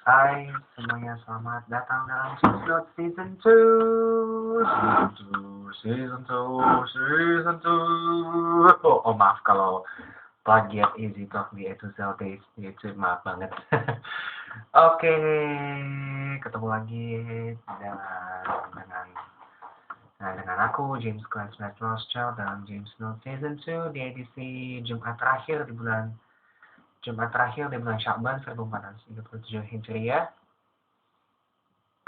Hai semuanya, selamat datang dalam Chessnode Season 2. Season 2. Maaf kalau plagiat Easy Talk di Etuzel Days di YouTube, maaf banget. Oke, ketemu lagi dengan aku, James Clarence Rothschild, dalam James Note Season 2 di edisi Jumat terakhir di bulan Sya'ban 1437 Hijriah,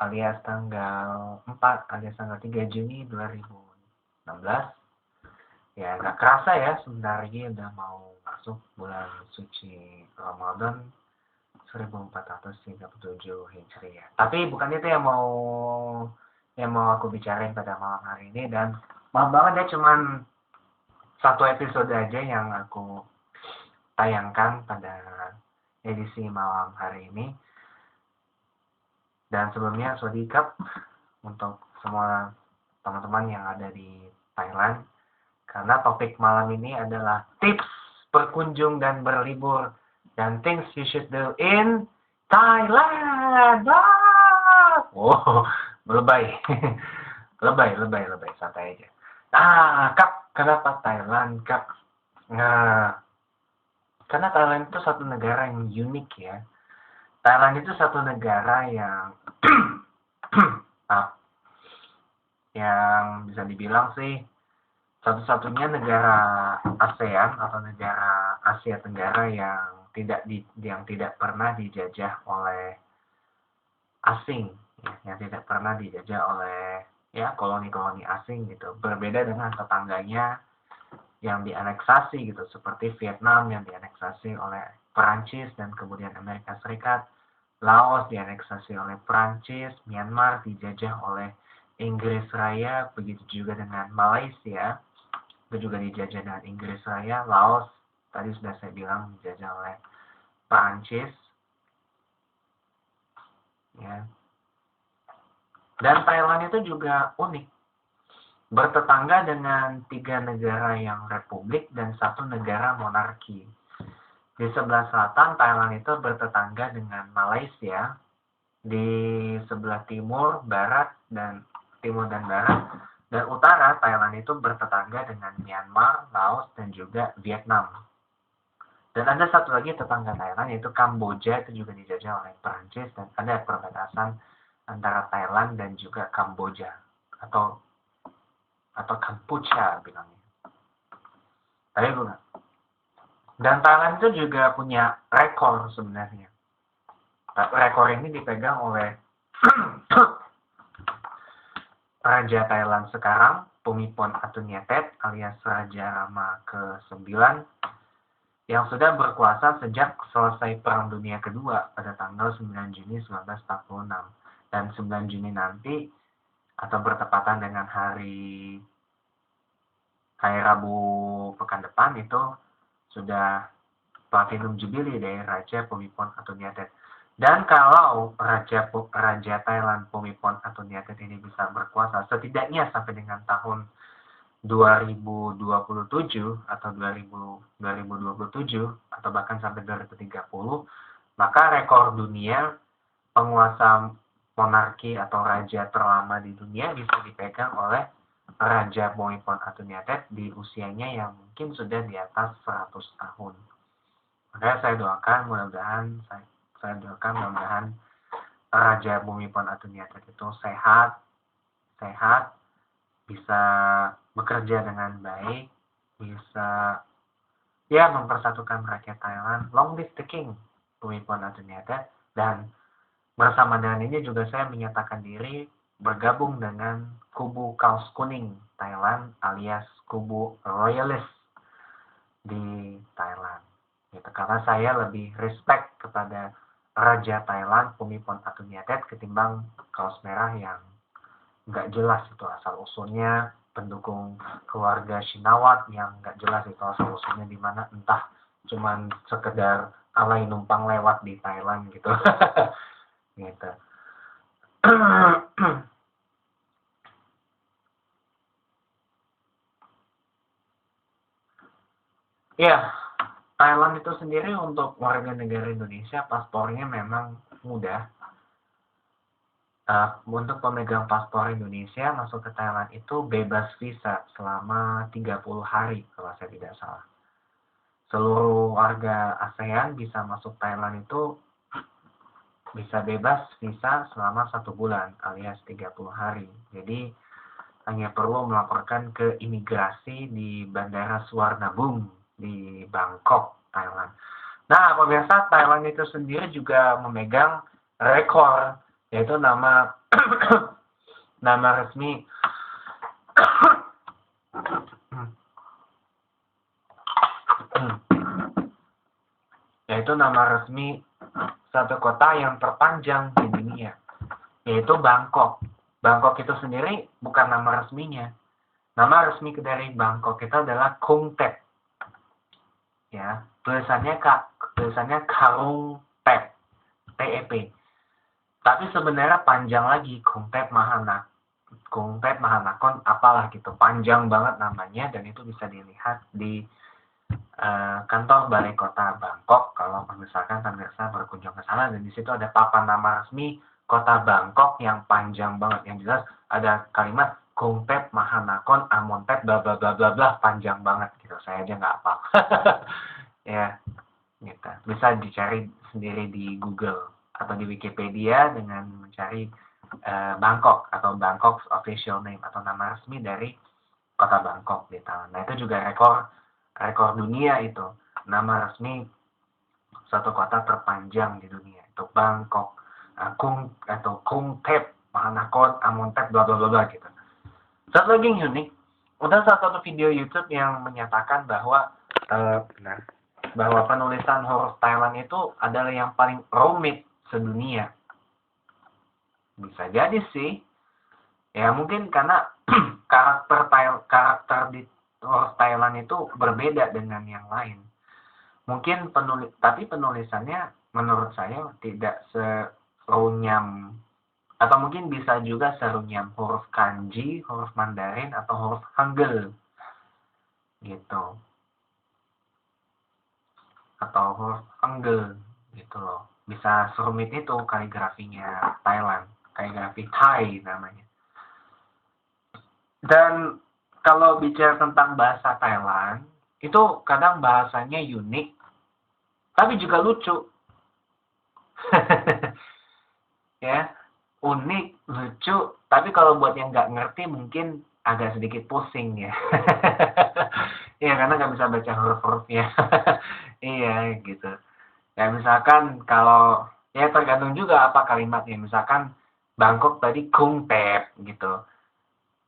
alias tanggal 3 Juni 2016. Ya, nggak kerasa ya, sebentar lagi udah mau masuk bulan suci Ramadan 1437 Hijriah. Tapi bukan itu yang mau aku bicarain pada malam hari ini, dan maaf banget ya, cuman satu episode aja yang aku tayangkan pada edisi malam hari ini. Dan sebelumnya swadikap untuk semua teman-teman yang ada di Thailand, karena topik malam ini adalah tips berkunjung dan berlibur dan things you should do in Thailand. Wow, lebay. lebay, santai aja. Kap, kenapa Thailand, Kap? Nah, karena Thailand itu satu negara yang unik ya. Thailand itu satu negara yang yang bisa dibilang sih satu-satunya negara ASEAN atau negara Asia Tenggara yang tidak pernah dijajah oleh asing, ya, yang tidak pernah dijajah oleh koloni-koloni asing gitu. Berbeda dengan tetangganya yang dianeksasi gitu, seperti Vietnam yang dianeksasi oleh Perancis dan kemudian Amerika Serikat, Laos dianeksasi oleh Perancis, Myanmar dijajah oleh Inggris Raya, begitu juga dengan Malaysia, itu juga dijajah dengan Inggris Raya. Laos tadi sudah saya bilang dijajah oleh Perancis, ya. Dan Thailand itu juga unik, bertetangga dengan 3 negara yang republik dan 1 negara monarki. Di sebelah selatan Thailand itu bertetangga dengan Malaysia, di sebelah timur, barat, dan barat, dan utara Thailand itu bertetangga dengan Myanmar, Laos, dan juga Vietnam. Dan ada satu lagi tetangga Thailand, yaitu Kamboja, itu juga dijajah oleh Perancis, dan ada perbatasan antara Thailand dan juga Kamboja atau Kampuchea bilangnya. Tapi bukan. Dan Thailand itu juga punya rekor sebenarnya. Rekor ini dipegang oleh Raja Thailand sekarang, Bhumibol Adulyadej alias Raja Rama ke-9, yang sudah berkuasa sejak selesai Perang Dunia Kedua pada tanggal 9 Juni 1946. Dan 9 Juni nanti, atau bertepatan dengan hari Rabu pekan depan, itu sudah Platinum Jubilee dari Raja Bhumibol Adulyadej. Dan kalau Raja Thailand Bhumibol Adulyadej ini bisa berkuasa setidaknya sampai dengan tahun 2027 atau 2027 atau bahkan sampai 2030, maka rekor dunia penguasa monarki atau raja terlama di dunia bisa dipegang oleh Raja Bhumibol Adulyadej di usianya yang mungkin sudah di atas 100 tahun. Makanya saya doakan mudah-mudahan Raja Bhumibol Adulyadej itu sehat, bisa bekerja dengan baik, bisa mempersatukan rakyat Thailand. Long live the king, Bhumibol Adulyadej. Dan bersama dengan ini juga saya menyatakan diri bergabung dengan kubu kaos kuning Thailand alias kubu royalist di Thailand. Gitu, karena saya lebih respect kepada Raja Thailand Bhumibol Adulyadej ketimbang kaos merah yang nggak jelas itu asal usulnya, pendukung keluarga Shinawat yang nggak jelas itu asal usulnya di mana, entah cuman sekedar alay numpang lewat di Thailand gitu. Gitu. Ya, Thailand itu sendiri untuk warga negara Indonesia paspornya memang mudah. Untuk pemegang paspor Indonesia masuk ke Thailand itu bebas visa selama 30 hari kalau saya tidak salah. Seluruh warga ASEAN bisa masuk Thailand itu bisa bebas visa selama 1 bulan alias 30 hari. Jadi hanya perlu melaporkan ke imigrasi di Bandara Suvarnabhumi di Bangkok, Thailand. Nah, pemirsa, Thailand itu sendiri juga memegang rekor, yaitu nama nama resmi satu kota yang terpanjang di dunia, yaitu Bangkok. Bangkok itu sendiri bukan nama resminya. Nama resmi dari Bangkok itu adalah Khon Thep. Ya, tulisannya Karung Thep, TEP. Tapi sebenarnya panjang lagi, Khon Thep Mahanakon, apalah gitu, panjang banget namanya, dan itu bisa dilihat di kantor Balai Kota Bangkok kalau misalkan pemirsa berkunjung ke sana, dan di situ ada papan nama resmi Kota Bangkok yang panjang banget, yang jelas ada kalimat Khon Thep Mahanakon Amontep bla bla bla bla bla, panjang banget gitu, saya aja nggak hafal. Ya, gitu. Bisa dicari sendiri di Google atau di Wikipedia dengan mencari Bangkok atau Bangkok's official name atau nama resmi dari Kota Bangkok di Thailand. Nah, itu juga rekor dunia itu, nama resmi satu kota terpanjang di dunia itu Bangkok, Khon Thep Mahanakon Amontep bla bla bla gitu. Satu lagi yang unik, ada salah satu video YouTube yang menyatakan bahwa penulisan huruf Thailand itu adalah yang paling rumit sedunia. Bisa jadi sih, ya mungkin karena karakter di huruf Thailand itu berbeda dengan yang lain. Mungkin tapi penulisannya menurut saya tidak serunyam, atau mungkin bisa juga serunyam huruf kanji, huruf Mandarin, atau huruf Hangul gitu, atau huruf Hangul gitu loh. Bisa serumit itu kaligrafinya Thailand, kaligrafi Thai namanya. Dan kalau bicara tentang bahasa Thailand, itu kadang bahasanya unik, tapi juga lucu. Ya, unik, lucu, tapi kalau buat yang nggak ngerti mungkin agak sedikit pusing ya. Iya, karena nggak bisa baca huruf-hurufnya. Iya, gitu. Ya, misalkan kalau, ya tergantung juga apa kalimatnya. Misalkan Bangkok tadi Khon Thep gitu.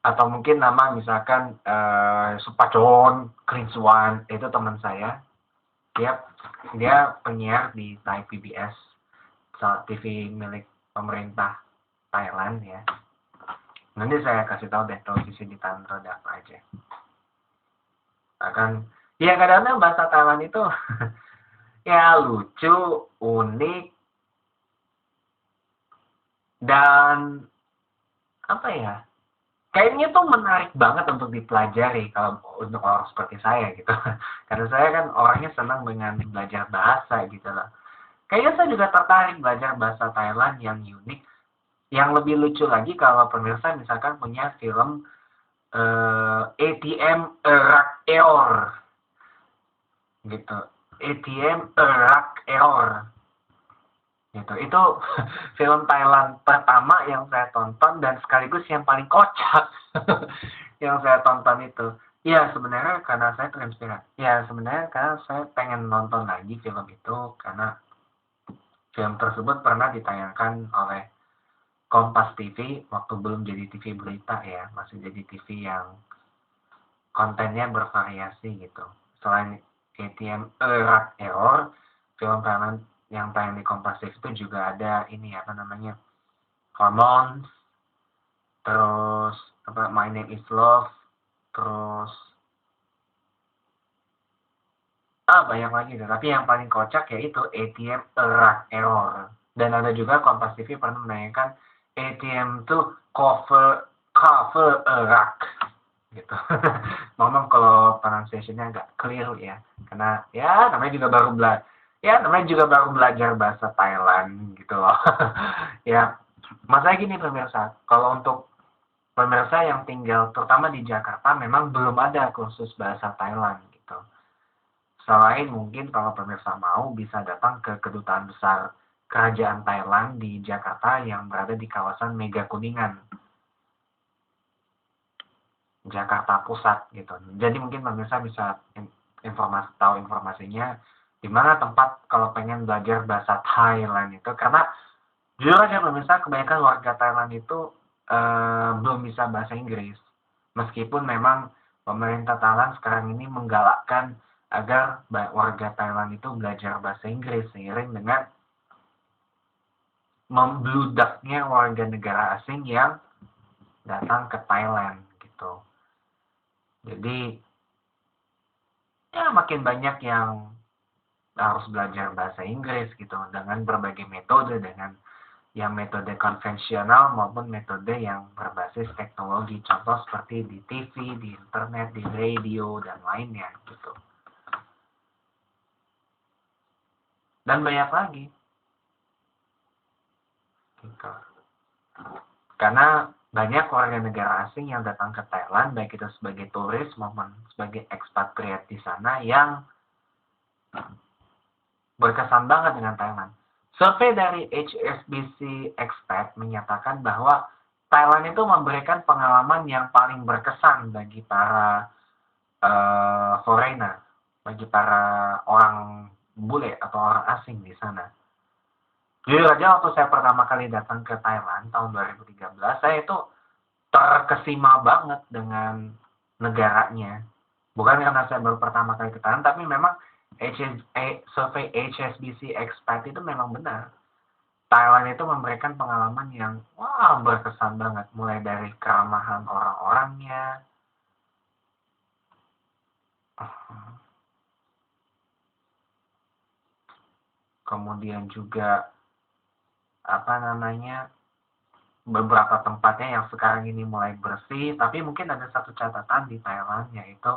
Atau mungkin nama misalkan Supachon, Krinsuan, itu teman saya. Dia penyiar di Thai PBS, TV milik pemerintah Thailand ya. Nanti saya kasih tahu deh televisi di Tantra apa aja. Ya kadang-kadang bahasa Thailand itu ya lucu, unik, dan apa ya? Kayaknya tuh menarik banget untuk dipelajari kalau untuk orang seperti saya gitu. Karena saya kan orangnya senang dengan belajar bahasa gitu loh. Kayaknya saya juga tertarik belajar bahasa Thailand yang unik. Yang lebih lucu lagi kalau pemirsa misalkan punya film ATM Erak Eor gitu. ATM Erak Eor gitu. Itu film Thailand pertama yang saya tonton dan sekaligus yang paling kocak yang saya tonton itu. Ya sebenarnya karena saya terinspirasi. Ya sebenarnya karena saya pengen nonton lagi film itu karena film tersebut pernah ditayangkan oleh Kompas TV waktu belum jadi TV berita ya, masih jadi TV yang kontennya bervariasi gitu. Selain ATM Erak Error, film Thailand yang tayang di Kompas TV itu juga ada ini apa namanya, Hormones, terus My Name is Love, terus banyak lagi deh. Tapi yang paling kocak yaitu ATM Erak Error. Dan ada juga Kompas TV pernah menayangkan ATM tuh cover Erak gitu. Ngomong kalau pronunciation-nya agak clear ya, karena ya namanya juga Ya namanya juga baru belajar bahasa Thailand gitu loh. Ya, masalah gini pemirsa, kalau untuk pemirsa yang tinggal terutama di Jakarta memang belum ada kursus bahasa Thailand gitu. Selain mungkin kalau pemirsa mau bisa datang ke kedutaan besar kerajaan Thailand di Jakarta yang berada di kawasan Mega Kuningan, Jakarta Pusat gitu. Jadi mungkin pemirsa bisa tahu informasinya di mana tempat kalau pengen belajar bahasa Thailand itu, karena jujur aja pemirsa kebanyakan warga Thailand itu belum bisa bahasa Inggris. Meskipun memang pemerintah Thailand sekarang ini menggalakkan agar warga Thailand itu belajar bahasa Inggris seiring dengan membludaknya warga negara asing yang datang ke Thailand gitu. Jadi ya makin banyak yang harus belajar bahasa Inggris gitu dengan berbagai metode, dengan yang metode konvensional maupun metode yang berbasis teknologi, contoh seperti di TV, di internet, di radio, dan lainnya gitu. Dan banyak lagi gitu. Karena banyak warga negara asing yang datang ke Thailand, baik itu sebagai turis maupun sebagai ekspatriat di sana, yang berkesan banget dengan Thailand. Survei dari HSBC Expat menyatakan bahwa Thailand itu memberikan pengalaman yang paling berkesan bagi para foreigner, bagi para orang bule atau orang asing di sana. Jujur aja waktu saya pertama kali datang ke Thailand tahun 2013, saya itu terkesima banget dengan negaranya. Bukan karena saya baru pertama kali ke Thailand, tapi memang survei HSBC Expat itu memang benar. Thailand itu memberikan pengalaman yang wah berkesan banget, mulai dari keramahan orang-orangnya, kemudian juga apa namanya, beberapa tempatnya yang sekarang ini mulai bersih, tapi mungkin ada satu catatan di Thailand, yaitu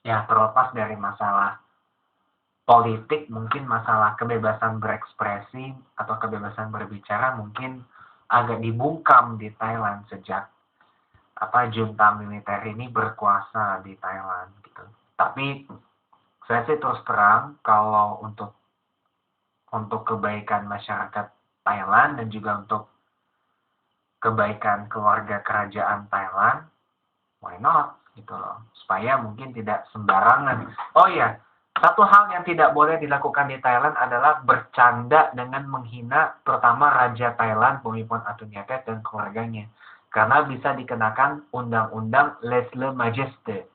ya terlepas dari masalah politik, mungkin masalah kebebasan berekspresi atau kebebasan berbicara mungkin agak dibungkam di Thailand sejak junta militer ini berkuasa di Thailand gitu. Tapi saya sih terus terang kalau untuk kebaikan masyarakat Thailand dan juga untuk kebaikan keluarga kerajaan Thailand, why not gitu loh, supaya mungkin tidak sembarangan. Oh iya, satu hal yang tidak boleh dilakukan di Thailand adalah bercanda dengan menghina pertama Raja Thailand Bhumibol Adulyadej dan keluarganya, karena bisa dikenakan undang-undang lèse-majesté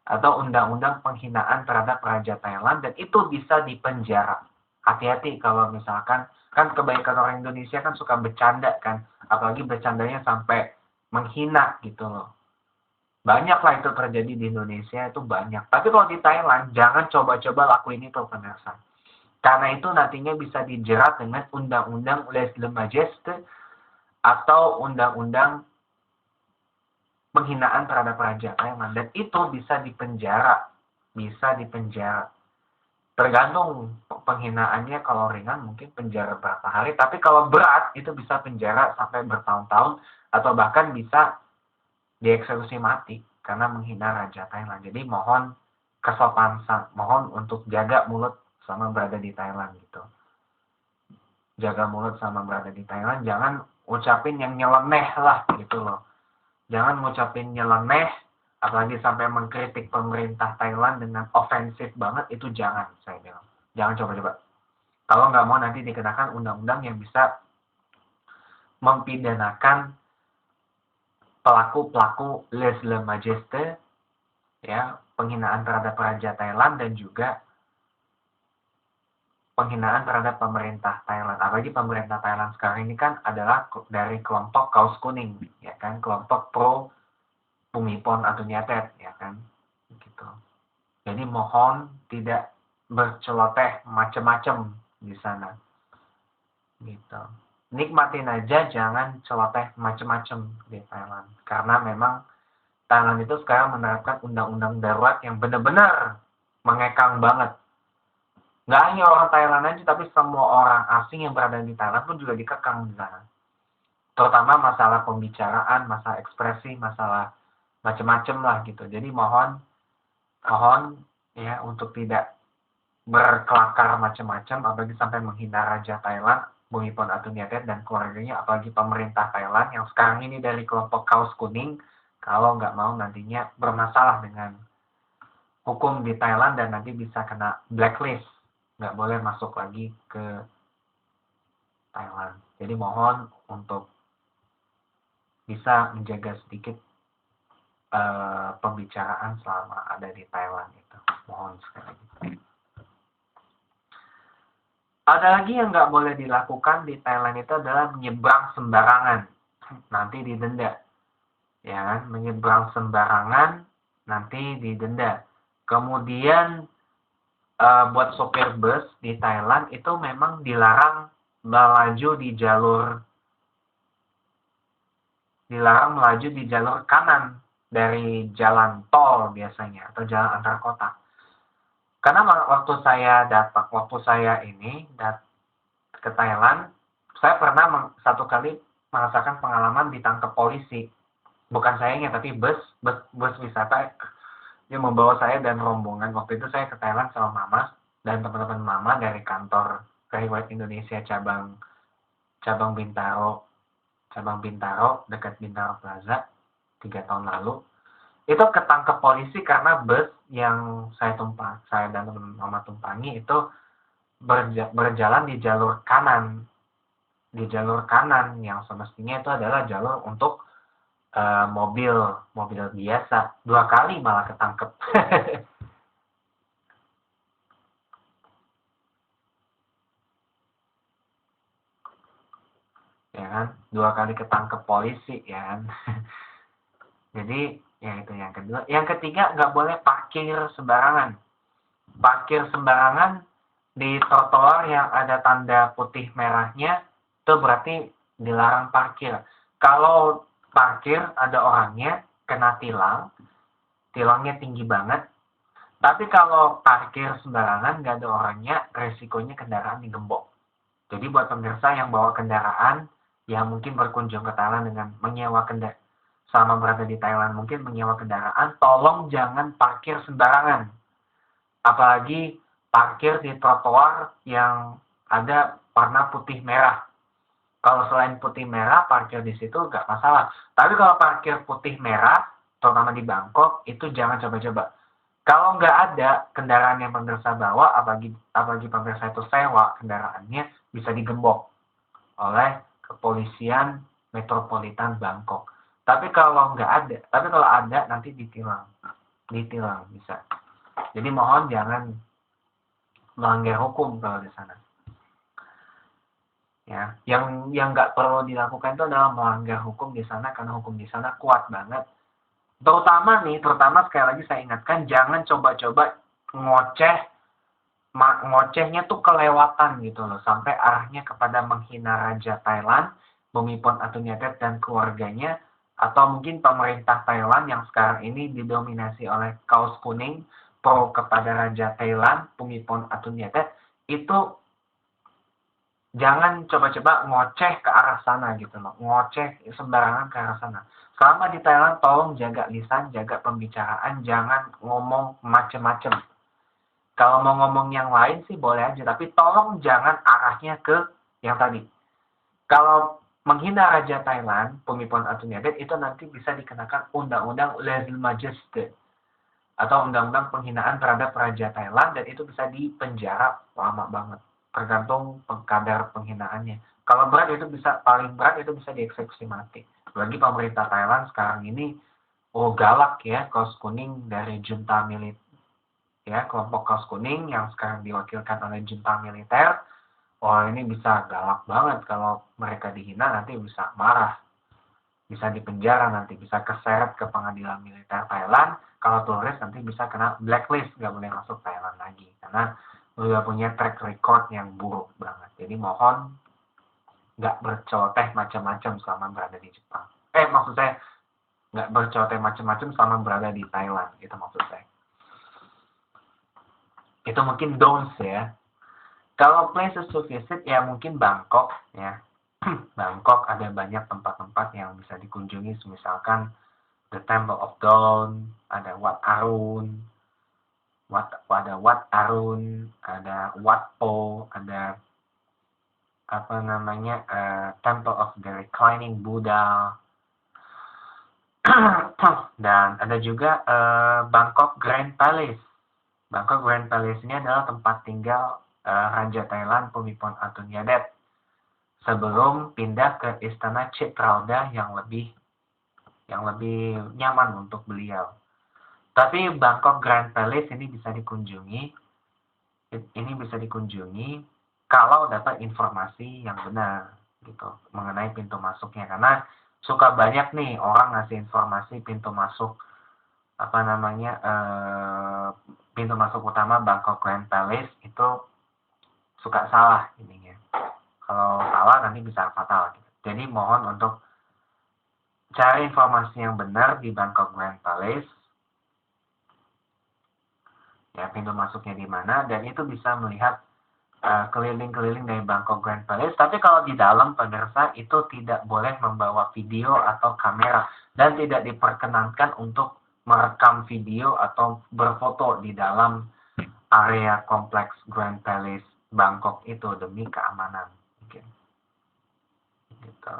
atau undang-undang penghinaan terhadap Raja Thailand, dan itu bisa dipenjara. Hati-hati kalau misalkan, kan kebaikan orang Indonesia kan suka bercanda kan, apalagi bercandanya sampai menghina gitu loh. Banyak lah itu terjadi di Indonesia, itu banyak. Tapi kalau di Thailand, jangan coba-coba lakuin itu pemirsa. Karena itu nantinya bisa dijerat dengan undang-undang lèse-majesté atau undang-undang penghinaan terhadap Raja Thailand. Dan itu bisa dipenjara. Bisa dipenjara. Tergantung penghinaannya, kalau ringan mungkin penjara berapa hari. Tapi kalau berat, itu bisa penjara sampai bertahun-tahun. Atau bahkan bisa dieksekusi mati karena menghina Raja Thailand. Jadi mohon kesopanan, mohon untuk jaga mulut sama berada di Thailand gitu. Jaga mulut sama berada di Thailand, jangan ucapin yang nyeleneh lah gitu loh. Jangan ngucapin nyeleneh, apalagi sampai mengkritik pemerintah Thailand dengan ofensif banget, itu jangan, saya bilang. Jangan coba-coba. Kalau nggak mau nanti dikenakan undang-undang yang bisa mempidanakan pelaku-pelaku lèse-majesté, ya, penghinaan terhadap Raja Thailand dan juga penghinaan terhadap pemerintah Thailand. Apalagi pemerintah Thailand sekarang ini kan adalah dari kelompok kaos kuning, ya kan, kelompok pro Bhumibol Adulyadej, ya kan, gitu. Jadi mohon tidak berceloteh macam-macam di sana, gitu. Nikmatin aja, jangan celoteh macam-macam di Thailand, karena memang Thailand itu sekarang menerapkan undang-undang darurat yang benar-benar mengekang banget. Nggak hanya orang Thailand aja, tapi semua orang asing yang berada di Thailand pun juga dikekang di sana. Terutama masalah pembicaraan, masalah ekspresi, masalah macam-macam lah gitu. Jadi mohon ya untuk tidak berkelakar macam-macam, apalagi sampai menghina Raja Thailand, Bhumibol Adulyadej dan keluarganya, apalagi pemerintah Thailand yang sekarang ini dari kelompok kaos kuning, kalau nggak mau nantinya bermasalah dengan hukum di Thailand dan nanti bisa kena blacklist, nggak boleh masuk lagi ke Thailand. Jadi mohon untuk bisa menjaga sedikit pembicaraan selama ada di Thailand itu. Mohon sekali lagi. Ada lagi yang nggak boleh dilakukan di Thailand itu adalah menyeberang sembarangan. Nanti didenda. Ya kan? Menyeberang sembarangan nanti didenda. Kemudian buat sopir bus di Thailand itu memang dilarang melaju di jalur kanan dari jalan tol biasanya atau jalan antar kota. Karena waktu saya ke Thailand, saya pernah satu kali merasakan pengalaman ditangkap polisi. Bukan sayanya, tapi bus wisata yang membawa saya dan rombongan. Waktu itu saya ke Thailand sama mama dan teman-teman mama dari kantor Riwayat Indonesia cabang Bintaro dekat Bintaro Plaza 3 tahun lalu. Itu ketangkep polisi karena bus yang saya dan teman mama tumpangi itu berjalan di jalur kanan yang semestinya itu adalah jalur untuk mobil biasa. 2 kali malah ketangkep. Ya kan, 2 kali ketangkep polisi ya kan. Jadi ya itu yang kedua. Yang ketiga, nggak boleh parkir sembarangan di trotoar yang ada tanda putih merahnya, itu berarti dilarang parkir. Kalau parkir ada orangnya, kena tilangnya tinggi banget. Tapi kalau parkir sembarangan nggak ada orangnya, resikonya kendaraan digembok. Jadi buat pemirsa yang bawa kendaraan, yang mungkin berkunjung ke Thailand dengan menyewa kendaraan, selama berada di Thailand mungkin menyewa kendaraan, tolong jangan parkir sembarangan. Apalagi parkir di trotoar yang ada warna putih merah. Kalau selain putih merah, parkir di situ nggak masalah. Tapi kalau parkir putih merah, terutama di Bangkok, itu jangan coba-coba. Kalau nggak ada kendaraan yang pemirsa bawa, apalagi pemirsa itu sewa kendaraannya, bisa digembok oleh kepolisian metropolitan Bangkok. Tapi kalau ada nanti ditilang bisa. Jadi mohon jangan melanggar hukum kalau di sana. Ya, yang nggak perlu dilakukan itu adalah melanggar hukum di sana karena hukum di sana kuat banget. Terutama sekali lagi saya ingatkan, jangan coba-coba ngocehnya tuh kelewatan gitu loh, sampai arahnya kepada menghina Raja Thailand, Bhumibol Adulyadej dan keluarganya, atau mungkin pemerintah Thailand yang sekarang ini didominasi oleh kaos kuning pro kepada Raja Thailand, Bhumibol Adulyadej, itu jangan coba-coba ngoceh ke arah sana gitu loh, ngoceh sembarangan ke arah sana. Selama di Thailand, tolong jaga lisan, jaga pembicaraan, jangan ngomong macem-macem. Kalau mau ngomong yang lain sih boleh aja, tapi tolong jangan arahnya ke yang tadi. Kalau menghina Raja Thailand, Bhumibol Adulyadej, itu nanti bisa dikenakan Undang-Undang Lèse Majesté atau Undang-Undang Penghinaan terhadap Raja Thailand, dan itu bisa dipenjara lama banget, tergantung kadar penghinaannya. Kalau paling berat itu bisa dieksekusi mati. Bagi pemerintah Thailand sekarang ini galak ya, kaos kuning dari junta militer ya, kelompok kaos kuning yang sekarang diwakilkan oleh junta militer. Ini bisa galak banget, kalau mereka dihina nanti bisa marah, bisa dipenjara, nanti bisa keseret ke pengadilan militer Thailand. Kalau turis nanti bisa kena blacklist, nggak boleh masuk Thailand lagi karena udah punya track record yang buruk banget. Jadi mohon nggak berceloteh macam-macam selama berada di Jepang. Maksud saya nggak berceloteh macam-macam selama berada di Thailand, gitu maksud saya. Itu mungkin don'ts ya. Kalau places to visit ya mungkin Bangkok ya. Bangkok ada banyak tempat-tempat yang bisa dikunjungi, misalkan The Temple of Dawn, ada Wat Arun, ada Wat Arun, ada Wat Po, ada apa namanya Temple of the Reclining Buddha, dan ada juga Bangkok Grand Palace. Bangkok Grand Palace ini adalah tempat tinggal Raja Thailand Bhumibol Adulyadej sebelum pindah ke Istana Chitrauda yang lebih nyaman untuk beliau. Tapi Bangkok Grand Palace ini bisa dikunjungi kalau dapat informasi yang benar gitu mengenai pintu masuknya, karena suka banyak nih orang ngasih informasi pintu masuk pintu masuk utama Bangkok Grand Palace itu suka salah ininya. Kalau salah nanti bisa fatal gitu. Jadi mohon untuk cari informasi yang benar di Bangkok Grand Palace. Ya, pintu masuknya di mana, dan itu bisa melihat keliling-keliling dari Bangkok Grand Palace. Tapi kalau di dalam, pemirsa, itu tidak boleh membawa video atau kamera dan tidak diperkenankan untuk merekam video atau berfoto di dalam area kompleks Grand Palace Bangkok itu demi keamanan. Oke. Gitu.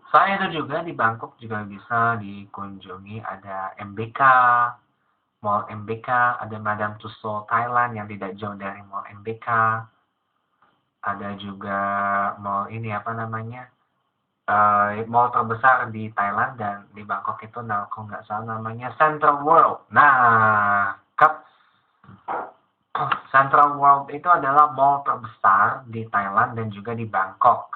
Selain itu juga di Bangkok juga bisa dikunjungi ada MBK, Mall MBK, ada Madame Tussauds Thailand yang tidak jauh dari Mall MBK. Ada juga mall ini mall terbesar di Thailand dan di Bangkok itu kalau nggak salah namanya Central World. Nah, Central World itu adalah mall terbesar di Thailand dan juga di Bangkok.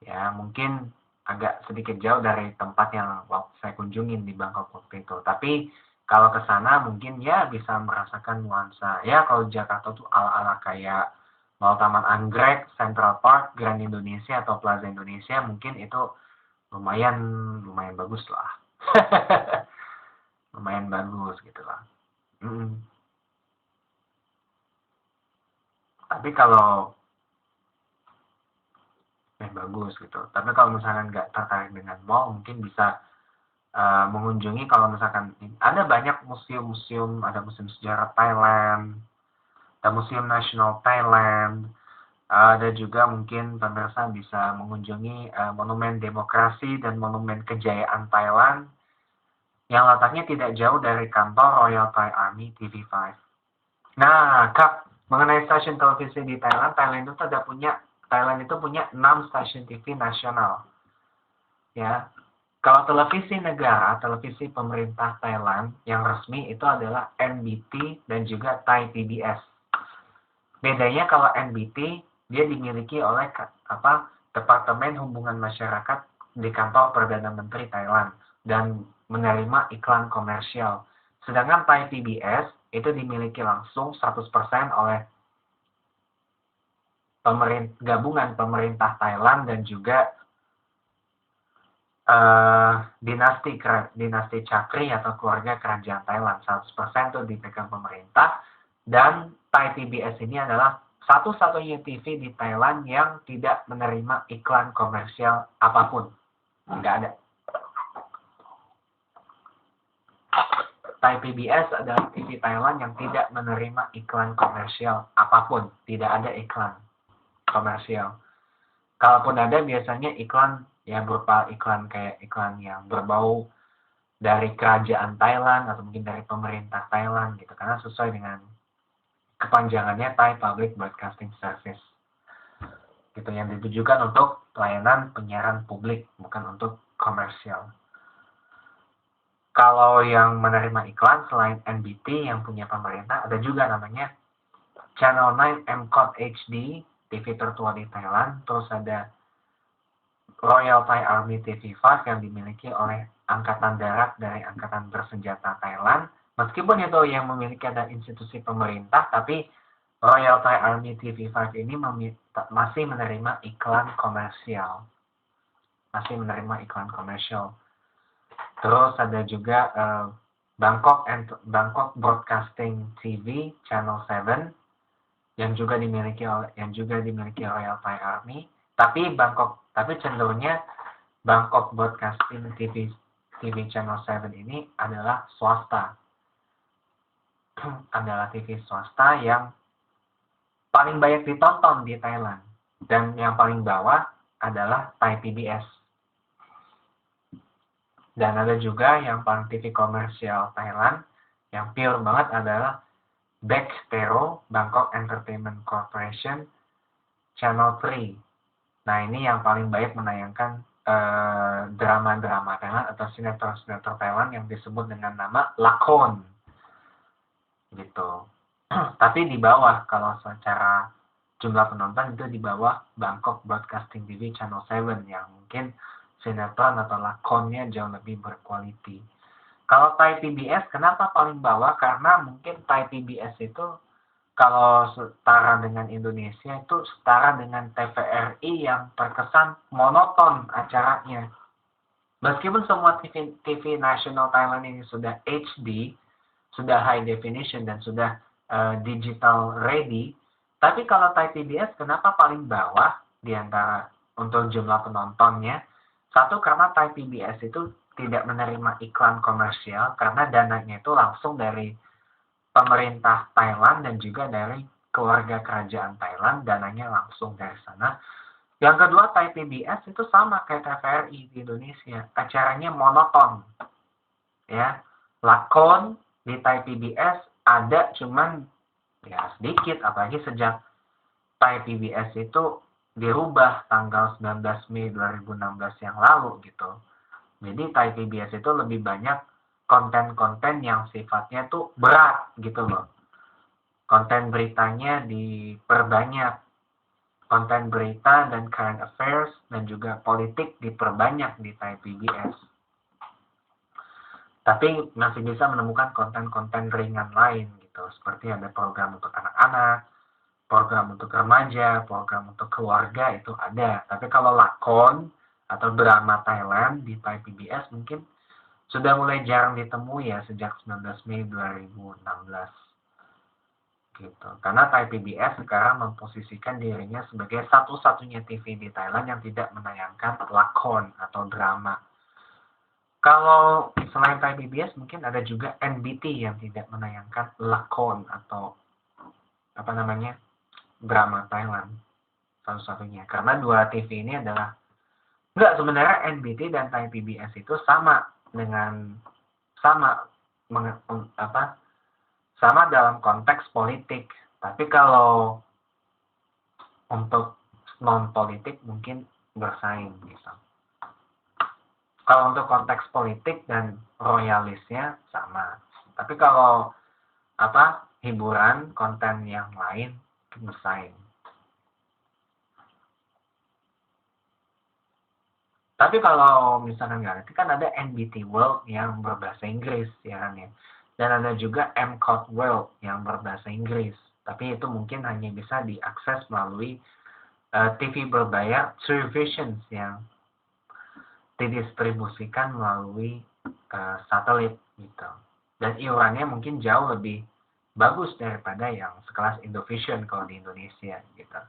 Ya, mungkin agak sedikit jauh dari tempat yang saya kunjungin di Bangkok waktu itu. Tapi kalau ke sana mungkin ya bisa merasakan nuansa. Ya, kalau Jakarta tuh ala-ala kayak Mall Taman Anggrek, Central Park, Grand Indonesia atau Plaza Indonesia, mungkin itu lumayan bagus lah. Lumayan bagus gitu lah. Tapi kalau bagus gitu. Tapi kalau misalkan nggak tertarik dengan mall, mungkin bisa mengunjungi, kalau misalkan ada banyak museum-museum, ada museum sejarah Thailand, ada museum nasional Thailand, ada juga mungkin pemirsa bisa mengunjungi monumen demokrasi dan monumen kejayaan Thailand yang letaknya tidak jauh dari kantor Royal Thai Army TV5. Nah, Kak, mengenai stasiun televisi di Thailand itu punya 6 stasiun TV nasional. Ya. Kalau televisi negara, televisi pemerintah Thailand yang resmi itu adalah NBT dan juga Thai PBS. Bedanya kalau NBT dia dimiliki oleh Departemen Hubungan Masyarakat di kantor Perdana Menteri Thailand dan menerima iklan komersial. Sedangkan Thai PBS itu dimiliki langsung 100% oleh gabungan pemerintah Thailand dan juga dinasti Chakri atau keluarga kerajaan Thailand. 100% itu dipegang pemerintah, dan Thai PBS ini adalah satu-satunya TV di Thailand yang tidak menerima iklan komersial apapun. Nggak ada. Thai PBS adalah TV Thailand yang tidak menerima iklan komersial apapun. Tidak ada iklan komersial. Kalaupun ada, biasanya iklan ya berupa iklan yang berbau dari kerajaan Thailand atau mungkin dari pemerintah Thailand gitu, karena sesuai dengan kepanjangannya Thai Public Broadcasting Service gitu, yang ditujukan untuk pelayanan penyiaran publik, bukan untuk komersial. Kalau yang menerima iklan selain NBT yang punya pemerintah, ada juga namanya Channel 9 MCOT HD, TV tertua di Thailand. Terus ada Royal Thai Army TV5 yang dimiliki oleh Angkatan Darat dari Angkatan Bersenjata Thailand. Meskipun itu yang memiliki ada institusi pemerintah, tapi Royal Thai Army TV5 ini masih menerima iklan komersial. Terus ada juga Bangkok Broadcasting TV Channel 7 yang juga dimiliki Royal Thai Army, tapi cenderungnya Bangkok Broadcasting TV Channel 7 ini adalah swasta. Adalah TV swasta yang paling banyak ditonton di Thailand, dan yang paling bawah adalah Thai PBS. Dan ada juga yang paling TV komersial Thailand, yang pure banget adalah BECTERO, Bangkok Entertainment Corporation, Channel 3. Nah, ini yang paling banyak menayangkan drama-drama Thailand atau sinetron-sinetron Thailand yang disebut dengan nama lakon. Gitu. Tapi di bawah, kalau secara jumlah penonton itu di bawah Bangkok Broadcasting TV Channel 7 yang mungkin sinetron atau lakonnya jauh lebih berkualiti. Kalau Thai PBS kenapa paling bawah? Karena mungkin Thai PBS itu kalau setara dengan Indonesia itu setara dengan TVRI yang terkesan monoton acaranya. Meskipun semua TV nasional Thailand ini sudah HD, sudah high definition dan sudah digital ready, tapi kalau Thai PBS kenapa paling bawah di antara untuk jumlah penontonnya? Satu, karena Thai PBS itu tidak menerima iklan komersial karena dananya itu langsung dari pemerintah Thailand dan juga dari keluarga kerajaan Thailand, dananya langsung dari sana. Yang kedua, Thai PBS itu sama kayak TVRI di Indonesia, acaranya monoton. Ya, lakon di Thai PBS ada cuman ya sedikit, apalagi sejak Thai PBS itu dirubah tanggal 19 Mei 2016 yang lalu gitu. Jadi Thai PBS itu lebih banyak konten-konten yang sifatnya tuh berat gitu loh. Konten beritanya diperbanyak. Konten berita dan current affairs dan juga politik diperbanyak di Thai PBS. Tapi masih bisa menemukan konten-konten ringan lain gitu. Seperti ada program untuk anak-anak, program untuk remaja, program untuk keluarga itu ada. Tapi kalau lakon atau drama Thailand di Thai PBS mungkin sudah mulai jarang ditemui ya sejak 19 Mei 2016. Gitu. Karena Thai PBS sekarang memposisikan dirinya sebagai satu-satunya TV di Thailand yang tidak menayangkan lakon atau drama. Kalau selain Thai PBS mungkin ada juga NBT yang tidak menayangkan lakon atau drama Thailand satu-satunya. Karena dua TV ini adalah sebenarnya NBT dan Thai PBS itu sama dalam konteks politik. Tapi kalau untuk non politik mungkin bersaing gitu. Kalau untuk konteks politik dan royalisnya sama. Tapi kalau hiburan, konten yang lain bersaing. Tapi kalau misalkan nggak ngerti kan ada NBT World yang berbahasa Inggris ya kan ya. Dan ada juga MCOT World yang berbahasa Inggris. Tapi itu mungkin hanya bisa diakses melalui TV berbayar True Visions yang didistribusikan melalui satelit gitu. Dan iurannya mungkin jauh lebih bagus daripada yang sekelas Indovision kalau di Indonesia gitu.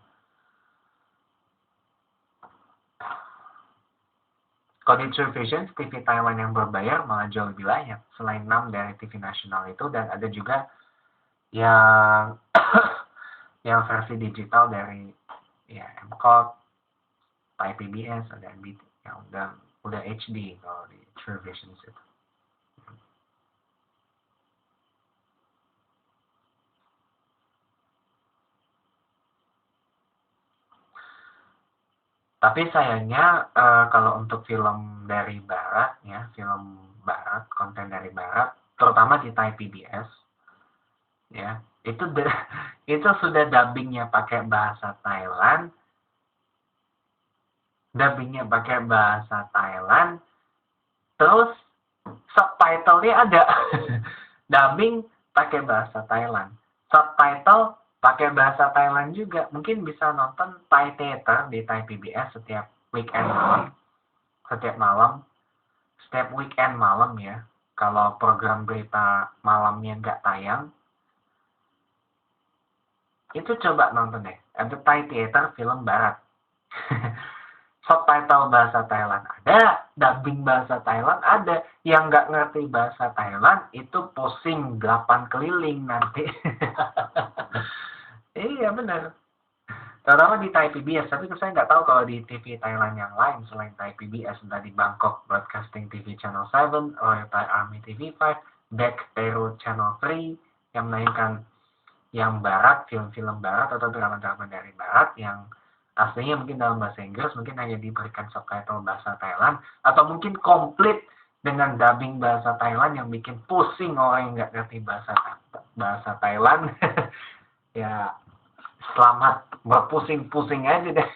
Kalau di True Vision, TV Taiwan yang berbayar malah jauh lebih banyak. Selain 6 dari TV nasional itu, dan ada juga yang yang versi digital dari ya MCOT, Thai PBS, ada NBT yang udah HD kalau di True Vision itu. Tapi sayangnya kalau untuk film dari barat ya, film barat, konten dari barat, terutama di Thai PBS ya, itu sudah dubbingnya pakai bahasa Thailand, terus subtitle-nya ada. Dubbing pakai bahasa Thailand, subtitle pakai bahasa Thailand juga. Mungkin bisa nonton Thai Theater di Thai PBS setiap weekend malam ya. kalau program berita malamnya nggak tayang, itu coba nonton deh. Ada Thai Theater film barat. Subtitle bahasa Thailand ada, dubbing bahasa Thailand ada. Yang nggak ngerti bahasa Thailand itu pusing 8 keliling nanti. Iya benar. Terutama di Thai PBS, tapi saya nggak tahu kalau di TV Thailand yang lain selain Thai PBS, entah di Bangkok Broadcasting TV Channel 7, Royal Thai Army TV 5, Back Peru Channel 3, yang menayangkan yang barat, film-film barat atau drama-drama dari barat yang aslinya mungkin dalam bahasa Inggris, mungkin hanya diberikan subtitle bahasa Thailand, atau mungkin komplit dengan dubbing bahasa Thailand yang bikin pusing orang yang nggak ngerti bahasa Thailand. Ya, selamat berpusing-pusing aja deh.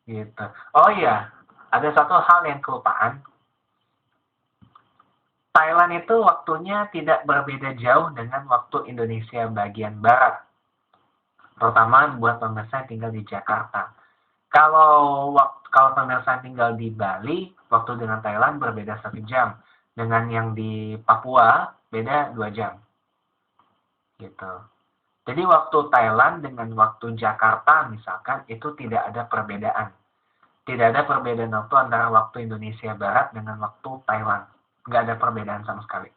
Gitu. Oh iya, ada satu hal yang kelupaan. Thailand itu waktunya tidak berbeda jauh dengan waktu Indonesia bagian barat. Terutama buat pemirsa yang tinggal di Jakarta. Kalau pemirsa tinggal di Bali, waktu dengan Thailand berbeda 1 jam. Dengan yang di Papua, beda 2 jam. Gitu. Jadi waktu Thailand dengan waktu Jakarta misalkan, itu tidak ada perbedaan. Tidak ada perbedaan waktu antara waktu Indonesia Barat dengan waktu Thailand. Nggak ada perbedaan sama sekali.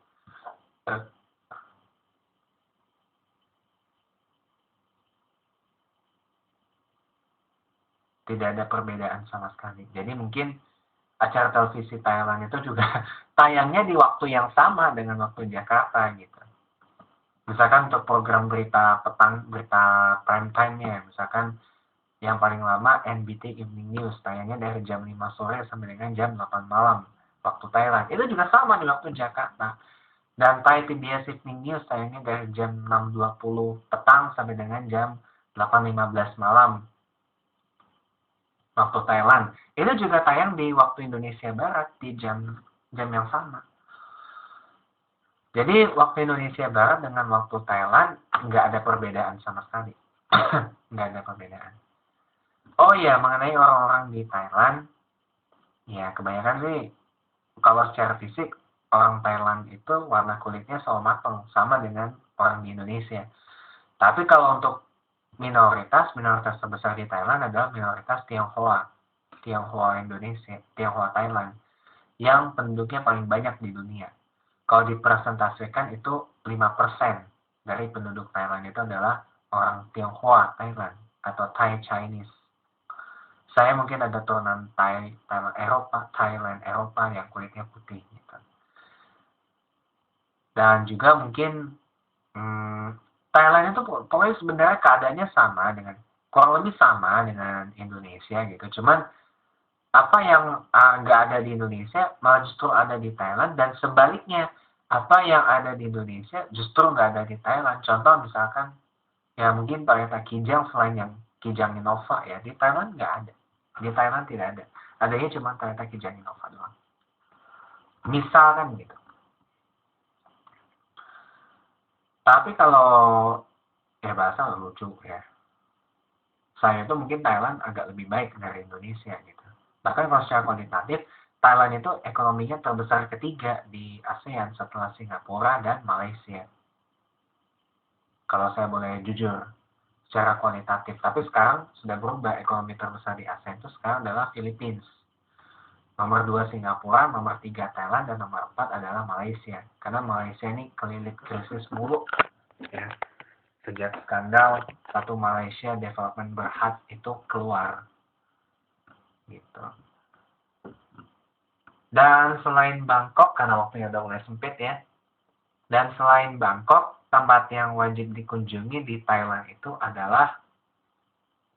Tidak ada perbedaan sama sekali. Jadi mungkin acara televisi Thailand itu juga tayangnya di waktu yang sama dengan waktu Jakarta gitu. Misalkan untuk program berita petang, berita prime time-nya, misalkan yang paling lama NBT Evening News, tayangnya dari jam 5 sore sampai dengan jam 8 malam waktu Thailand. Itu juga sama di waktu Jakarta. Dan Thai PBS Evening News tayangnya dari jam 6.20 petang sampai dengan jam 8.15 malam waktu Thailand. Itu juga tayang di waktu Indonesia Barat di jam yang sama. Jadi waktu Indonesia Barat dengan waktu Thailand nggak ada perbedaan sama sekali. Nggak ada perbedaan. Oh iya, mengenai orang-orang di Thailand, ya kebanyakan sih kalau secara fisik orang Thailand itu warna kulitnya selalu matang, sama dengan orang di Indonesia. Tapi kalau untuk minoritas terbesar di Thailand adalah minoritas Tionghoa Indonesia, Tionghoa Thailand, yang penduduknya paling banyak di dunia. Kalau dipresentasikan itu 5% dari penduduk Thailand itu adalah orang Tionghoa Thailand atau Thai Chinese. Saya mungkin ada turunan Thailand Eropa yang kulitnya putih gitu. Dan juga mungkin Thailand itu pokoknya sebenarnya keadaannya sama dengan kurang lebih sama dengan Indonesia gitu. Cuman apa yang nggak ada di Indonesia malah justru ada di Thailand, dan sebaliknya apa yang ada di Indonesia justru nggak ada di Thailand. Contoh misalkan ya mungkin Toyota Kijang selain yang Kijang Innova ya di Thailand nggak ada. Di Thailand tidak ada. Adanya cuma Toyota Kijang Innova doang. Misalkan gitu. Tapi kalau ya bahasa lucu ya. Saya itu mungkin Thailand agak lebih baik dari Indonesia gitu. Bahkan kalau secara kuantitatif, Thailand itu ekonominya terbesar ketiga di ASEAN setelah Singapura dan Malaysia. Kalau saya boleh jujur, secara kualitatif. Tapi sekarang sudah berubah, ekonomi terbesar di ASEAN itu sekarang adalah Philippines. Nomor 2 Singapura, nomor 3 Thailand, dan nomor 4 adalah Malaysia. Karena Malaysia ini kelilit krisis mulu. Ya. Sejak skandal satu Malaysia Development Berhad itu keluar. Gitu. Dan selain Bangkok, karena waktunya udah mulai sempit ya. Dan selain Bangkok, tempat yang wajib dikunjungi di Thailand itu adalah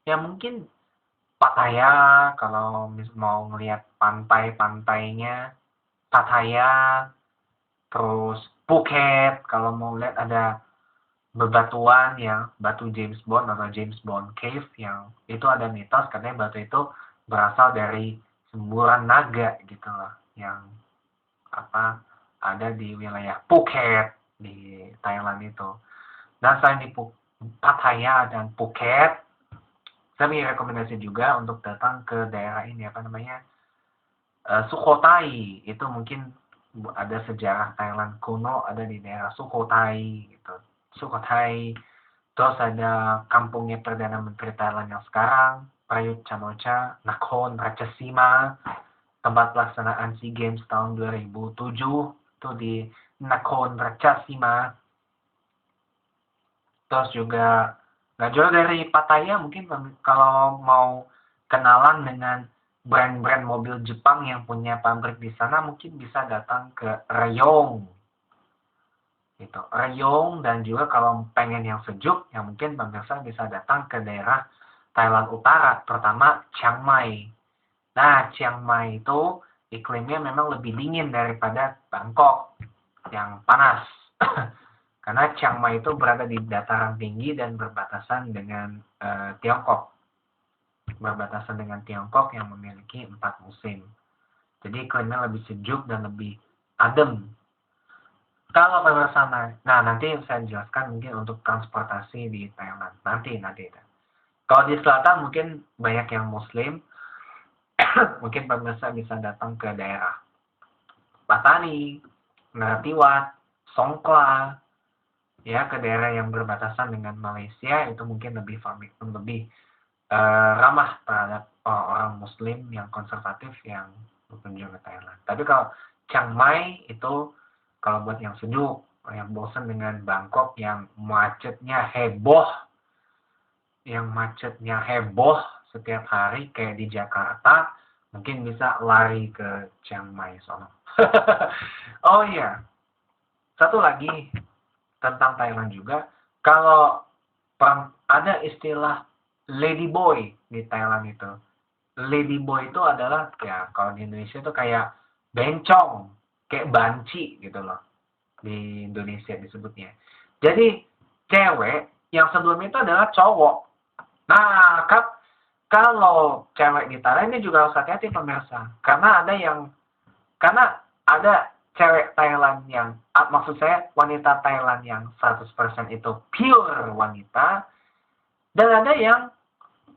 ya mungkin Pattaya kalau mau ngelihat pantai-pantainya, Pattaya, terus Phuket kalau mau lihat ada bebatuan yang batu James Bond atau James Bond Cave, yang itu ada mitos katanya batu itu berasal dari semburan naga gitu loh, yang ada di wilayah Phuket di Thailand itu. Dan selain di Pattaya dan Phuket, saya punya rekomendasi juga untuk datang ke daerah ini Sukhothai. Itu mungkin ada sejarah Thailand kuno, ada di daerah Sukhothai gitu. Sukhothai. Terus ada kampungnya Perdana Menteri Thailand yang sekarang, Prayut Chan-o-cha, Nakhon Ratchasima, tempat pelaksanaan SEA Games tahun 2007 itu di Nakhon Ratchasima. Terus juga nggak jauh dari Pattaya, mungkin kalau mau kenalan dengan brand-brand mobil Jepang yang punya pabrik di sana, mungkin bisa datang ke Rayong gitu. Rayong, dan juga kalau pengen yang sejuk, ya mungkin pemirsa bisa datang ke daerah Thailand Utara, terutama Chiang Mai. Nah, Chiang Mai itu iklimnya memang lebih dingin daripada Bangkok yang panas. Karena Chiang Mai itu berada di dataran tinggi dan berbatasan dengan Tiongkok. Berbatasan dengan Tiongkok yang memiliki 4 musim. Jadi iklimnya lebih sejuk dan lebih adem. Kalau pemirsa, nah nanti saya jelaskan mungkin untuk transportasi di Thailand. Nanti. Kalau di selatan mungkin banyak yang Muslim, mungkin pemirsa bisa datang ke daerah Patani, Narathiwat, Songkhla, ya ke daerah yang berbatasan dengan Malaysia, itu mungkin lebih ramah terhadap orang Muslim yang konservatif yang berkunjung ke Thailand. Tapi kalau Chiang Mai itu kalau buat yang sejuk, yang bosan dengan Bangkok yang macetnya heboh setiap hari kayak di Jakarta, mungkin bisa lari ke Chiang Mai sono. Oh iya, satu lagi tentang Thailand juga, kalau ada istilah lady boy di Thailand itu. Lady boy itu adalah, ya kalau di Indonesia itu kayak bencong, kayak banci gitu loh. Di Indonesia disebutnya. Jadi cewek yang sebelum itu adalah cowok. Nah, kalau cewek di Thailand ini juga harus hati-hati pemirsa. Karena ada cewek Thailand yang, maksud saya wanita Thailand yang 100% itu pure wanita, dan ada yang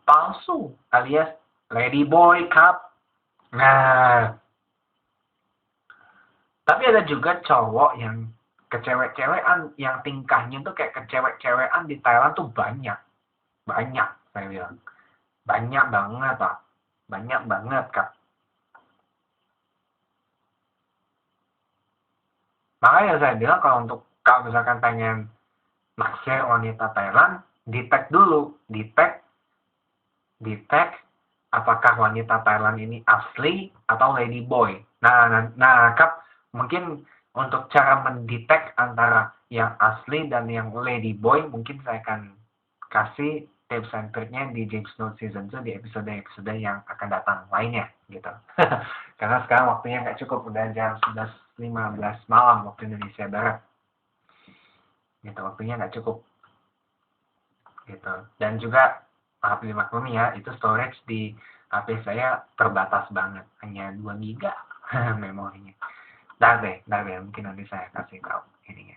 palsu alias lady boy cup. Nah, tapi ada juga cowok yang kecewek-cewekan, yang tingkahnya tuh kayak kecewek-cewekan di Thailand tuh banyak saya bilang, banyak banget Kak. Makanya saya bilang kalau misalkan pengen naksir wanita Thailand, di tag apakah wanita Thailand ini asli atau lady boy. Nah Kak, mungkin untuk cara mendetek antara yang asli dan yang lady boy, mungkin saya akan kasih tips and triknya di James Note Season 2 di episode-episode yang akan datang lainnya gitu. Karena sekarang waktunya nggak cukup, udah jam 11.15 malam waktu Indonesia Barat. Gitu, waktunya nggak cukup. Gitu. Dan juga harap dimaklumi ya, itu storage di HP saya terbatas banget, hanya 2 GB memorinya. Ntar deh, mungkin nanti saya kasih tahu ininya.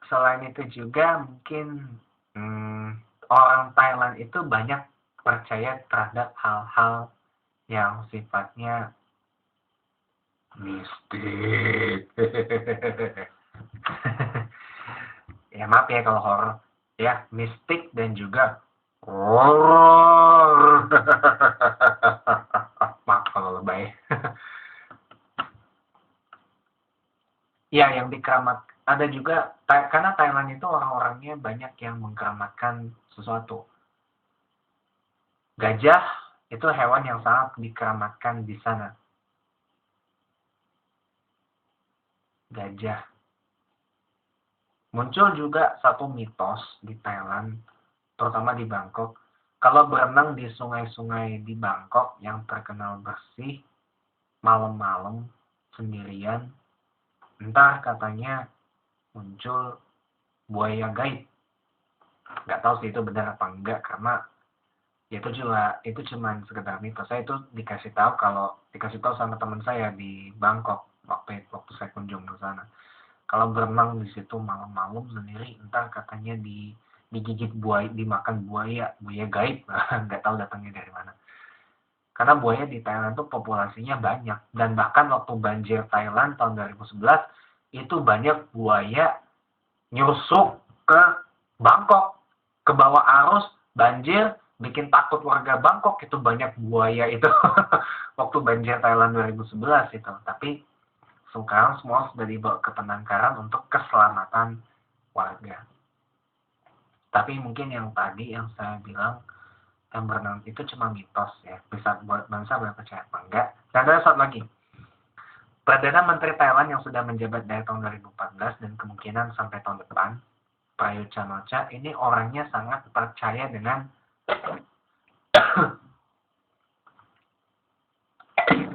Selain itu juga mungkin orang Thailand itu banyak percaya terhadap hal-hal yang sifatnya mistik. Ya maaf ya kalau horor, ya mistik dan juga horor. Maaf kalau lebay. Ya, yang dikeramat ada juga, karena Thailand itu orang-orangnya banyak yang mengkeramatkan sesuatu. Gajah itu hewan yang sangat dikeramatkan di sana. Gajah. Muncul juga satu mitos di Thailand, terutama di Bangkok. Kalau berenang di sungai-sungai di Bangkok yang terkenal bersih, malam-malam sendirian, entar katanya muncul buaya gaib. Nggak tahu sih itu benar apa enggak, karena itu cuma sekedar mitos. Saya itu dikasih tahu sama teman saya di Bangkok waktu saya kunjung ke sana. Kalau berenang di situ malam-malam sendiri, entar katanya digigit buaya, dimakan buaya gaib. Nggak tahu datangnya dari mana. Karena buaya di Thailand tuh populasinya banyak. Dan bahkan waktu banjir Thailand tahun 2011, itu banyak buaya nyusuk ke Bangkok. Ke bawah arus, banjir, bikin takut warga Bangkok. Itu banyak buaya itu. Waktu banjir Thailand 2011 itu. Tapi sekarang semua sudah dibawa ke penangkaran untuk keselamatan warga. Tapi mungkin yang tadi yang saya bilang, yang berenang itu cuma mitos ya, bisa buat bangsa berpercaya apa enggak. Dan ada satu lagi, Perdana Menteri Thailand yang sudah menjabat dari tahun 2014 dan kemungkinan sampai tahun depan, Prayut Chan-o-cha, ini orangnya sangat percaya dengan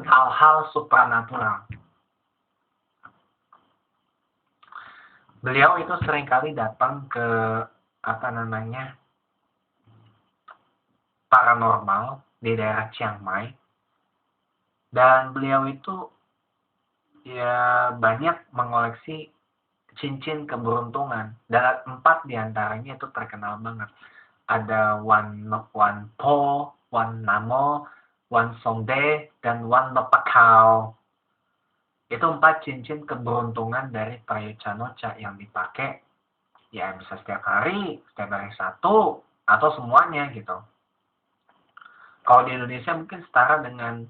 hal-hal supranatural. Beliau itu seringkali datang ke paranormal di daerah Chiang Mai, dan beliau itu ya banyak mengoleksi cincin keberuntungan, dan 4 diantaranya itu terkenal banget. Ada One Po, One Namo, One Songde, dan One Nopakau. Itu 4 cincin keberuntungan dari Prayut Chan-o-cha yang dipakai ya bisa setiap hari satu, atau semuanya gitu. Kalau di Indonesia mungkin setara dengan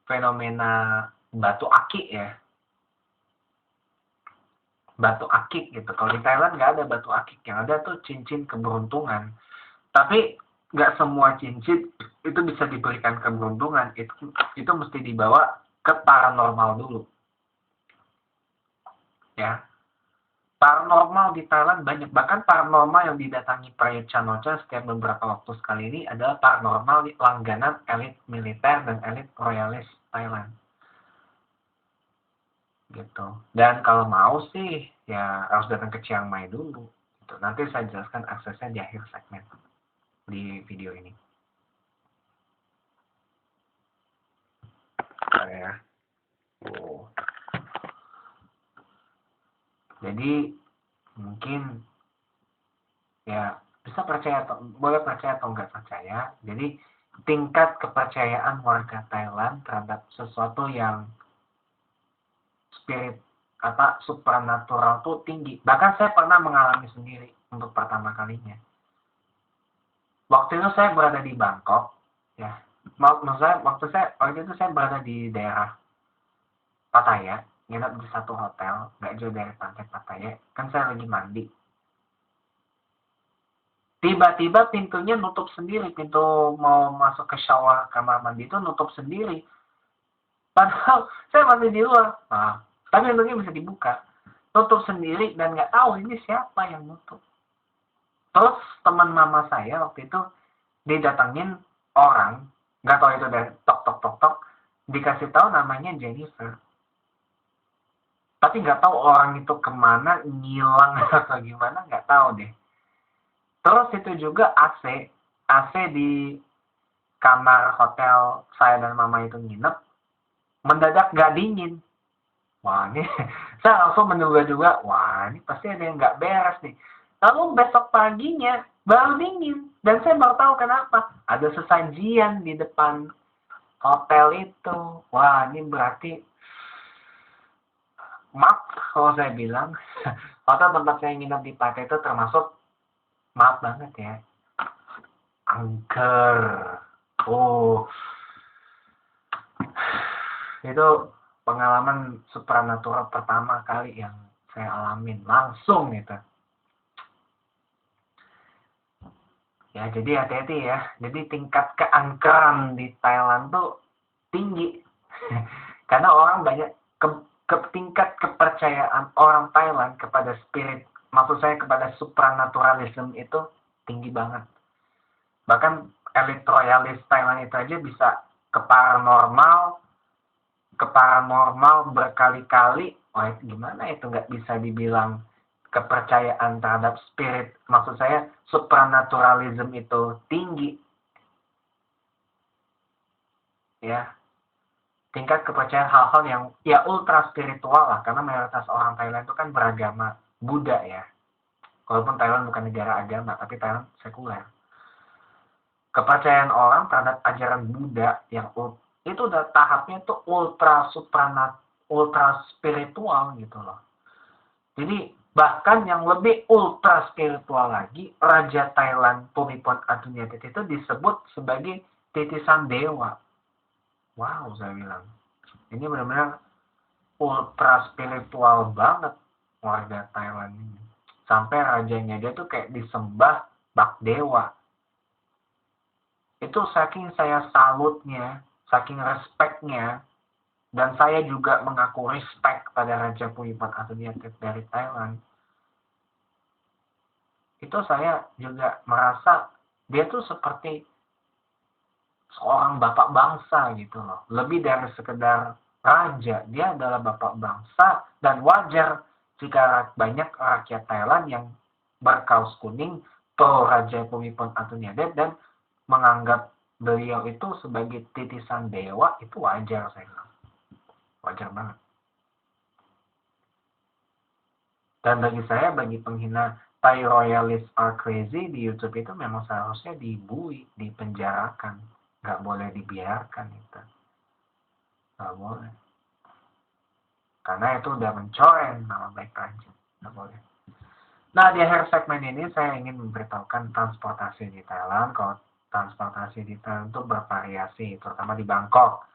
fenomena batu akik ya. Batu akik gitu. Kalau di Thailand nggak ada batu akik, yang ada tuh cincin keberuntungan. Tapi nggak semua cincin itu bisa diberikan keberuntungan. Itu mesti dibawa ke paranormal dulu. Ya. Paranormal di Thailand banyak. Bahkan paranormal yang didatangi Prayut Chan-o-cha setiap beberapa waktu sekali ini adalah paranormal langganan elit militer dan elit royalis Thailand. Gitu. Dan kalau mau sih ya harus datang ke Chiang Mai dulu. Gitu. Nanti saya jelaskan aksesnya di akhir segmen di video ini. Ya. Jadi mungkin ya bisa percaya atau boleh percaya atau enggak percaya. Jadi tingkat kepercayaan warga Thailand terhadap sesuatu yang spirit supranatural tuh tinggi. Bahkan saya pernah mengalami sendiri untuk pertama kalinya. Waktu itu saya berada di Bangkok, ya. Waktu itu saya berada di daerah Pattaya, nginap di satu hotel, nggak jauh dari pantai Pattaya. Kan saya lagi mandi. Tiba-tiba pintunya nutup sendiri, pintu mau masuk ke shower kamar mandi itu nutup sendiri. Padahal saya masih di luar. Nah, tapi pintunya bisa dibuka. Tutup sendiri dan nggak tahu ini siapa yang nutup. Terus teman mama saya waktu itu didatangin orang, nggak tahu itu dari tok, dikasih tahu namanya Jennifer. Tapi nggak tahu orang itu kemana, ngilang atau gimana, nggak tahu deh. Terus itu juga AC di kamar hotel saya dan mama itu nginep, mendadak nggak dingin. Wah ini, saya langsung menduga-duga, wah ini pasti ada yang nggak beres nih. Lalu besok paginya baru dingin, dan saya baru tahu kenapa. Ada sesajian di depan hotel itu. Wah ini berarti, maaf kalau saya bilang, hotel tempat saya nginep di Pattaya itu termasuk, maaf banget ya, angker. Itu pengalaman supranatural pertama kali yang saya alamin langsung gitu. Ya jadi hati-hati ya. Jadi tingkat keangkeran di Thailand tuh tinggi. Karena orang banyak tingkat kepercayaan orang Thailand kepada spirit, maksud saya kepada supranaturalism itu tinggi banget. Bahkan elit royalis Thailand itu aja bisa ke paranormal berkali-kali. Wah itu gimana itu nggak bisa dibilang kepercayaan terhadap spirit, maksud saya supranaturalism itu tinggi. Ya, tingkat kepercayaan hal-hal yang ya ultra spiritual lah, karena mayoritas orang Thailand itu kan beragama Buddha ya. Walaupun Thailand bukan negara agama, tapi Thailand sekuler. kepercayaan orang terhadap ajaran Buddha yang itu udah tahapnya tuh ultra spiritual gitu loh. Jadi bahkan yang lebih ultra spiritual lagi, Raja Thailand Bhumibol Adulyadej itu disebut sebagai titisan dewa. Wow, saya bilang. Ini benar-benar ultra spiritual banget warga Thailand ini. Sampai rajanya dia tuh kayak disembah bak dewa. Itu saking saya salutnya, saking respectnya, dan saya juga mengaku respect pada Raja Bhumibol Adulyadej dari Thailand. Itu saya juga merasa dia tuh seperti seorang bapak bangsa gitu loh. Lebih dari sekedar raja, dia adalah bapak bangsa, dan wajar jika banyak rakyat Thailand yang berkaus kuning pro Raja Bhumibol Adulyadej dan menganggap beliau itu sebagai titisan dewa. Itu wajar, saya bilang. Wajar banget. Dan bagi saya, bagi penghina Thai Royalists Are Crazy di YouTube itu memang seharusnya dibui, dipenjarakan. Nggak boleh dibiarkan itu. Nggak boleh. Karena itu udah mencoreng nama baik raja. Nggak boleh. Nah, di akhir segmen ini saya ingin memberitahukan transportasi di Thailand. Kalau transportasi di Thailand itu bervariasi, terutama di Bangkok.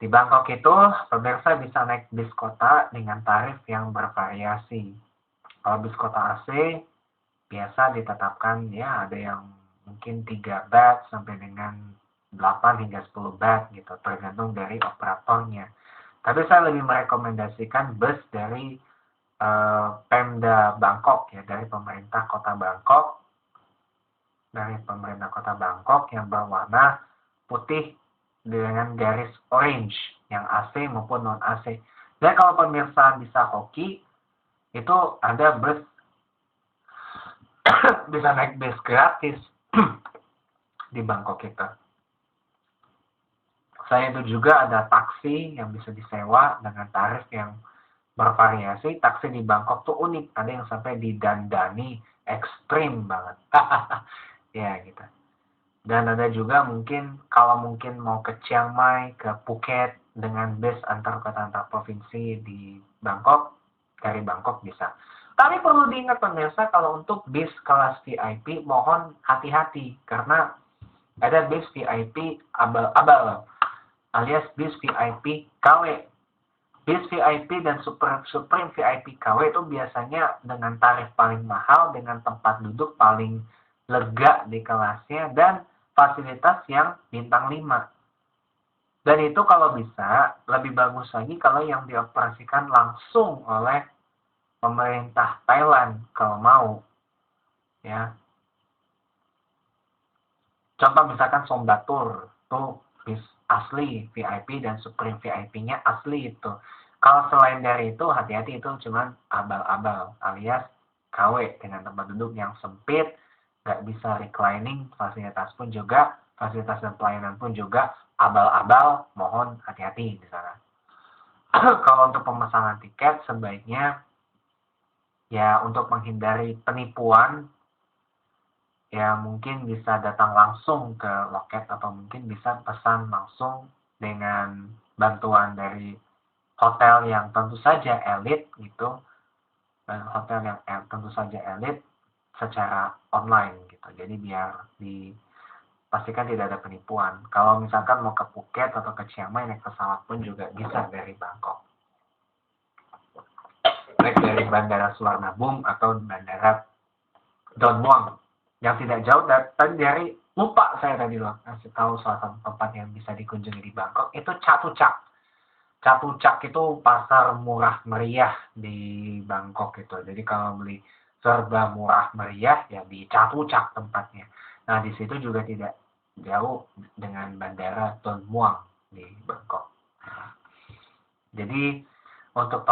Di Bangkok itu, pemirsa bisa naik bis kota dengan tarif yang bervariasi. Kalau bis kota AC, biasa ditetapkan ya ada yang mungkin 3 baht sampai dengan 8 hingga 10 baht gitu, tergantung dari operatornya. Tapi saya lebih merekomendasikan bus dari Pemda Bangkok ya, dari pemerintah kota Bangkok. Dari pemerintah kota Bangkok yang berwarna putih dengan garis orange, yang AC maupun non AC. Dan kalau pemirsa bisa hoki, itu ada bus bisa naik bus gratis di Bangkok kita. Selain itu juga ada taksi yang bisa disewa dengan tarif yang bervariasi. Taksi di Bangkok tuh unik, ada yang sampai didandani ekstrim banget. Ya gitu. Dan ada juga mungkin kalau mungkin mau ke Chiang Mai, ke Phuket dengan bus antar kota antar provinsi di Bangkok, dari Bangkok bisa. Tapi perlu diingat pemirsa, kalau untuk bis kelas VIP mohon hati-hati karena ada bis VIP abal-abal alias bis VIP KW. Bis VIP dan Supreme VIP KW itu biasanya dengan tarif paling mahal, dengan tempat duduk paling lega di kelasnya, dan fasilitas yang bintang 5. Dan itu kalau bisa, lebih bagus lagi kalau yang dioperasikan langsung oleh pemerintah Thailand kalau mau. Ya. Contoh misalkan Sombatur, itu bis asli VIP dan Supreme VIP-nya asli itu. Kalau selain dari itu, hati-hati, itu cuma abal-abal alias KW dengan tempat duduk yang sempit, nggak bisa reclining, fasilitas dan pelayanan pun juga abal-abal, mohon hati-hati di sana. Kalau untuk pemesanan tiket, sebaiknya ya untuk menghindari penipuan, ya mungkin bisa datang langsung ke loket atau mungkin bisa pesan langsung dengan bantuan dari hotel yang tentu saja elit gitu, dan hotel yang tentu saja elit secara online gitu. Jadi biar dipastikan tidak ada penipuan. Kalau misalkan mau ke Phuket atau ke Chiang Mai naik pesawat pun juga bisa dari Bangkok. Baik dari Bandara Suvarnabhumi atau Bandara Don Muang yang tidak jauh dari lupa saya tadi loh kasih tahu salah satu tempat yang bisa dikunjungi di Bangkok itu Chatuchak. Chatuchak itu pasar murah meriah di Bangkok gitu. Jadi kalau beli serba murah meriah ya di Chatuchak tempatnya. Nah di situ juga tidak jauh dengan Bandara Don Muang di Bangkok. Jadi untuk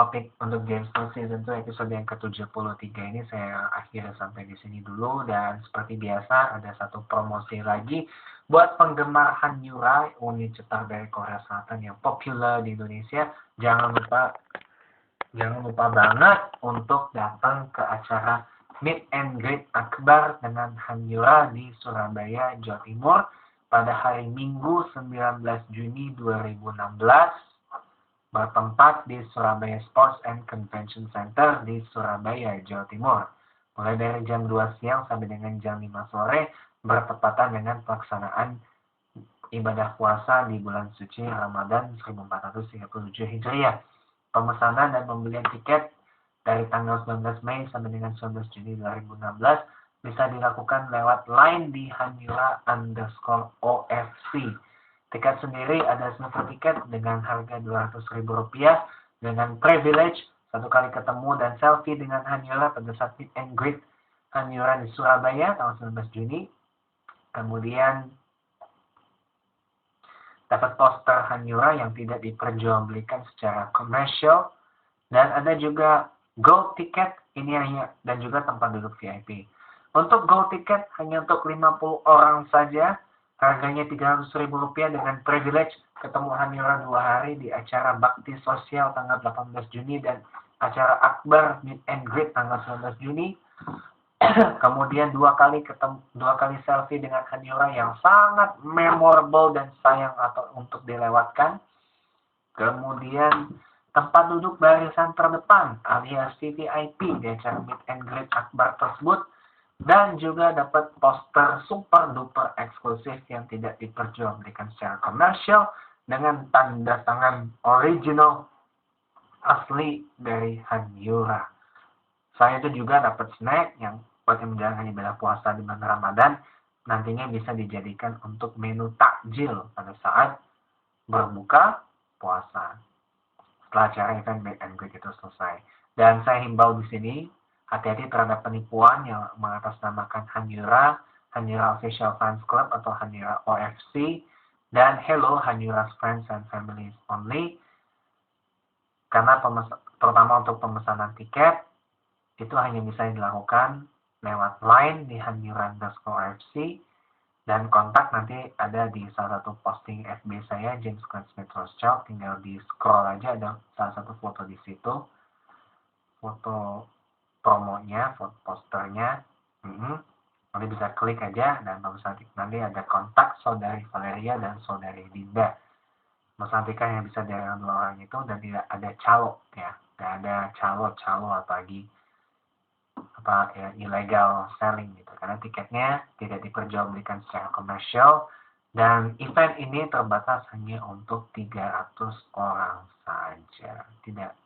James Bond Season 2 episode yang ke-73 ini saya akhiri sampai di sini dulu, dan seperti biasa ada satu promosi lagi buat penggemar Hanyurai, unit cetar dari Korea Selatan yang populer di Indonesia. Jangan lupa banget untuk datang ke acara meet and greet akbar dengan Hanyura di Surabaya, Jawa Timur pada hari Minggu 19 Juni 2016 bertempat di Surabaya Sports and Convention Center di Surabaya, Jawa Timur. Mulai dari jam 2 siang sampai dengan jam 5 sore bertepatan dengan pelaksanaan ibadah puasa di bulan suci Ramadan 1437 Hijriah. Pemesanan dan pembelian tiket dari tanggal 19 Mei sampai dengan 19 Juni 2016 bisa dilakukan lewat line di Hanyura_OFC. Tiket sendiri ada semester tiket dengan harga Rp200.000 dengan privilege 1 kali ketemu dan selfie dengan Hanyura pada saat meet and greet Hanyura di Surabaya tanggal 19 Juni. Kemudian dapat poster Hanyura yang tidak diperjualbelikan secara komersial, dan ada juga gold ticket ini hanya dan juga tempat duduk VIP. Untuk gold ticket hanya untuk 50 orang saja, harganya Rp300.000 dengan privilege ketemu Hanyura 2 hari di acara bakti sosial tanggal 18 Juni dan acara akbar meet and greet tanggal 19 Juni. Kemudian 2 kali selfie dengan Hanyura yang sangat memorable dan sayang atau untuk dilewatkan. Kemudian tempat duduk barisan terdepan alias VVIP di acara meet and greet akbar tersebut, dan juga dapat poster super duper eksklusif yang tidak diperjualbelikan secara komersial dengan tanda tangan original asli dari Hanyura. Saya itu juga dapat snack yang buat yang menjalankan ibadah puasa di bulan Ramadan, nantinya bisa dijadikan untuk menu takjil pada saat berbuka puasa setelah acara event meet and greet itu selesai. Dan saya himbau di sini, hati-hati terhadap penipuan yang mengatasnamakan Hanyura, Hanyura Official Fans Club atau Hanyura OFC, dan Hello Hanyura's Friends and Families Only. Karena terutama untuk pemesanan tiket, itu hanya bisa dilakukan lewat line di Hanyura_OFC, dan kontak nanti ada di salah satu posting FB saya, James Glenn Smith Rothschild. Tinggal di scroll aja, ada salah satu foto di situ, foto promonya, foto posternya. Nanti bisa klik aja dan nanti ada kontak saudari Valeria dan saudari Dinda. Mesantikan yang bisa dari 2 orang itu, dan tidak ada calo ya, tidak ada calo apalagi illegal selling gitu, karena tiketnya tidak diperjualbelikan secara komersial, dan event ini terbatas hanya untuk 300 orang saja, tidak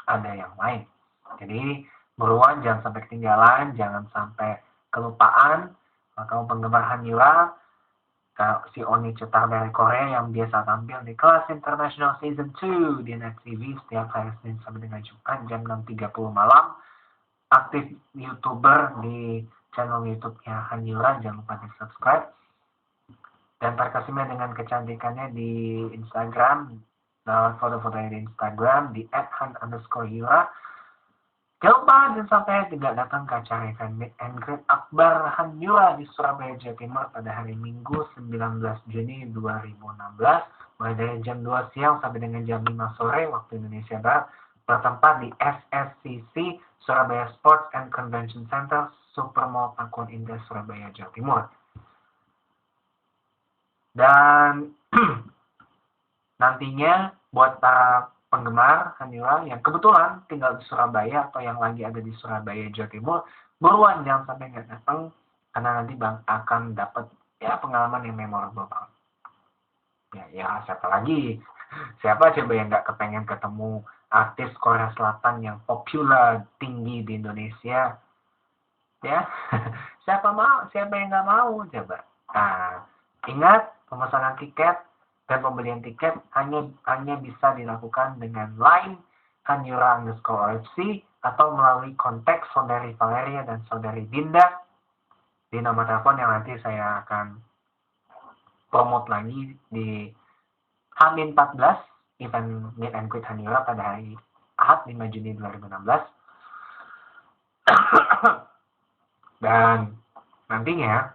ada yang lain. Jadi buruan, jangan sampai ketinggalan, jangan sampai kelupaan. Kamu penggemar Hanyura, si Oni Cetar dari Korea yang biasa tampil di Kelas International Season 2 di Net TV setiap hari Senin sampai dengan Jumat jam 6.30 malam. Aktif YouTuber di channel YouTube-nya Hanyura, jangan lupa di subscribe. Dan terkesima dengan kecantikannya di Instagram, foto-fotonya di Instagram di @han_yura. Jangan lupa dan sampai tidak datang ke acara event meet and greet akbar Hanyura di Surabaya, Jawa Timur pada hari Minggu 19 Juni 2016 mulai dari jam 2 siang sampai dengan jam 5 sore waktu Indonesia Barat, bertempat di SSCC Surabaya Sports and Convention Center, Supermall Pakuan Indah, Surabaya, Jawa Timur. Dan nantinya buat para penggemar Hanyura yang kebetulan tinggal di Surabaya atau yang lagi ada di Surabaya, Jawa Timur, buruan jangan sampai nggak datang, karena nanti akan dapat pengalaman yang memorable banget. Ya siapa lagi? Siapa coba yang nggak kepengen ketemu artis Korea Selatan yang populer tinggi di Indonesia? Ya, siapa yang nggak mau coba? Nah, ingat, pemesanan tiket dan pembelian tiket hanya bisa dilakukan dengan line Hanyura_OFC atau melalui kontak saudari Valeria dan saudari Dinda di nomor telepon yang nanti saya akan promote lagi di H-14 event meet and greet Hanyura pada hari Ahad 5 Juni 2016. Dan nantinya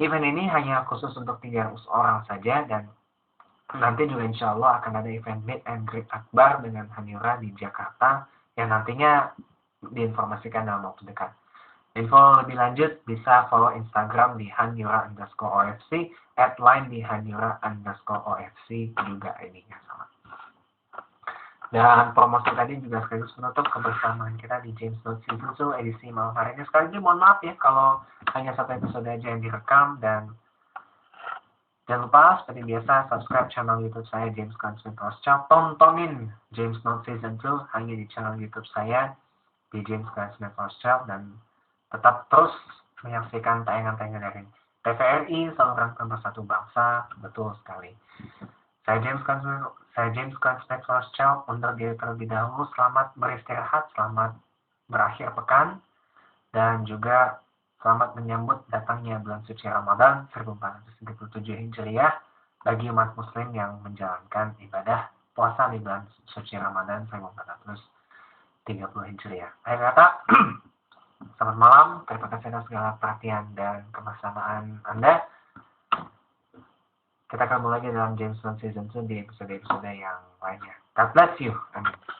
event ini hanya khusus untuk 300 orang saja, dan nanti juga insya Allah akan ada event meet and greet akbar dengan Hanyura di Jakarta yang nantinya diinformasikan dalam waktu dekat. Info lebih lanjut bisa follow Instagram di hanyura_ofc, @line di hanyura_ofc juga ID-nya sama. Dan promosi tadi juga sekaligus menutup kebersamaan kita di James Bond Season 2 edisi malam hari ini. Sekali lagi mohon maaf ya kalau hanya satu episode aja yang direkam, dan jangan lupa seperti biasa subscribe channel YouTube saya James Smith Rothschild. Tontonin James Bond Season 2 hanya di channel YouTube saya di James Smith Rothschild, dan tetap terus menyaksikan tayangan-tayangan dari TVRI Saluran Pemersatu Bangsa. Betul sekali. Saya James Smith Rothschild undur diri terlebih dahulu. Selamat beristirahat, selamat berakhir pekan, dan juga selamat menyambut datangnya bulan suci Ramadan 1437 Hijriah bagi umat muslim yang menjalankan ibadah puasa di bulan suci Ramadan 1430 Hijriah. Akhir kata, selamat malam, terima kasih atas segala perhatian dan kebersamaan Anda. Kita ketemu lagi dalam James Bond Season 2 di episode-episode yang lainnya. God bless you. Amin.